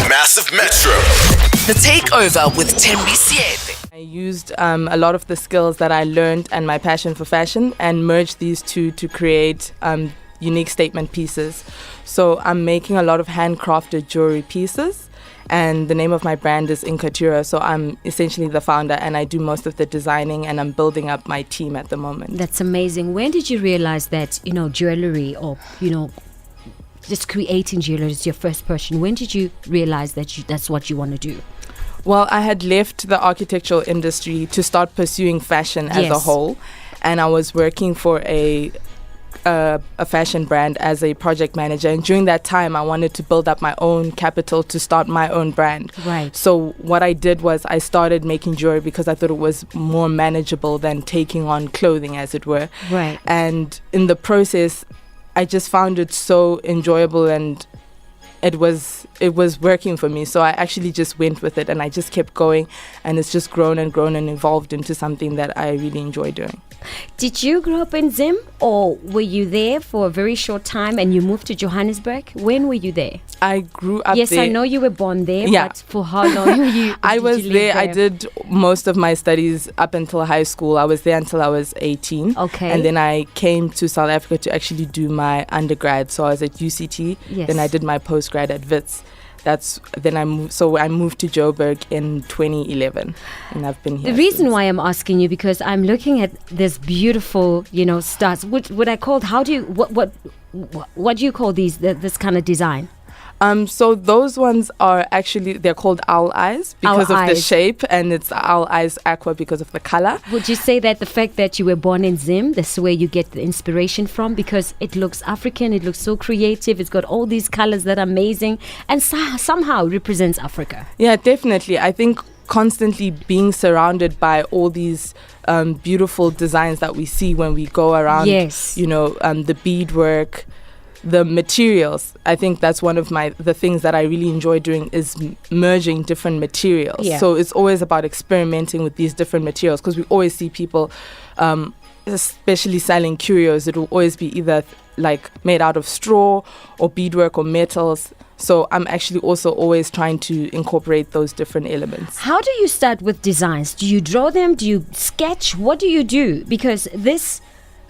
Massive Metro. The Takeover with ThembiTakeOver. I used a lot of the skills that I learned and my passion for fashion and merged these two to create unique statement pieces. So I'm making a lot of handcrafted jewelry pieces, and the name of my brand is Inkaturah. So I'm essentially the founder, and I do most of the designing, and I'm building up my team at the moment. That's amazing. When did you realize that, jewelry or, just creating jewelry is your first passion? When did you realize that that's what you want to do? Well, I had left the architectural industry to start pursuing fashion as a whole, and I was working for a fashion brand as a project manager, and during that time I wanted to build up my own capital to start my own brand. Right. So what I did was I started making jewelry because I thought it was more manageable than taking on clothing, as it were. Right. And in the process I just found it so enjoyable, and it was working for me. So I actually just went with it, and I just kept going, and it's just grown and evolved into something that I really enjoy doing. Did you grow up in Zim, or were you there for a very short time and you moved to Johannesburg? When were you there? I grew up there. Yes, I know you were born there, but for how long were you? I was there. I did most of my studies up until high school. I was there until I was 18. Okay. And then I came to South Africa to actually do my undergrad. So I was at UCT. Yes. Then I did my postgrad at Wits. I moved to Joburg in 2011, and I've been here. The reason since. why I'm asking you, because I'm looking at this beautiful, stars. What I called? What do you call these? This kind of design? So those ones are actually, they're called owl eyes because of the shape, and it's owl eyes aqua because of the color. Would you say that the fact that you were born in Zim, that's where you get the inspiration from? Because it looks African, it looks so creative, it's got all these colors that are amazing, and somehow represents Africa. Yeah, definitely. I think constantly being surrounded by all these beautiful designs that we see when we go around, the beadwork, the materials. I think that's one of the things that I really enjoy doing is merging different materials. Yeah. So it's always about experimenting with these different materials, because we always see people, especially selling curios, it will always be either like made out of straw or beadwork or metals. So I'm actually also always trying to incorporate those different elements. How do you start with designs? Do you draw them? Do you sketch? What do you do? Because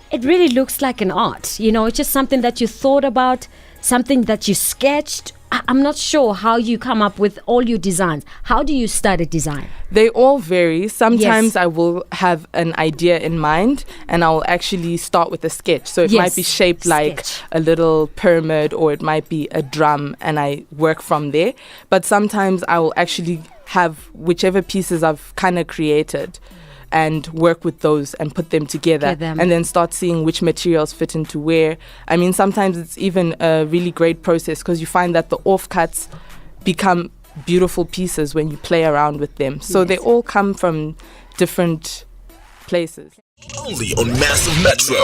it really looks like an art, it's just something that you thought about, something that you sketched. I'm not sure how you come up with all your designs. How do you start a design? They all vary. Sometimes I will have an idea in mind, and I will actually start with a sketch. So it might be shaped like a little pyramid, or it might be a drum, and I work from there. But sometimes I will actually have whichever pieces I've kind of created and work with those and put them together, and then start seeing which materials fit into where. I mean, sometimes it's even a really great process, because you find that the offcuts become beautiful pieces when you play around with them. So they all come from different places. Only on Massive Metro.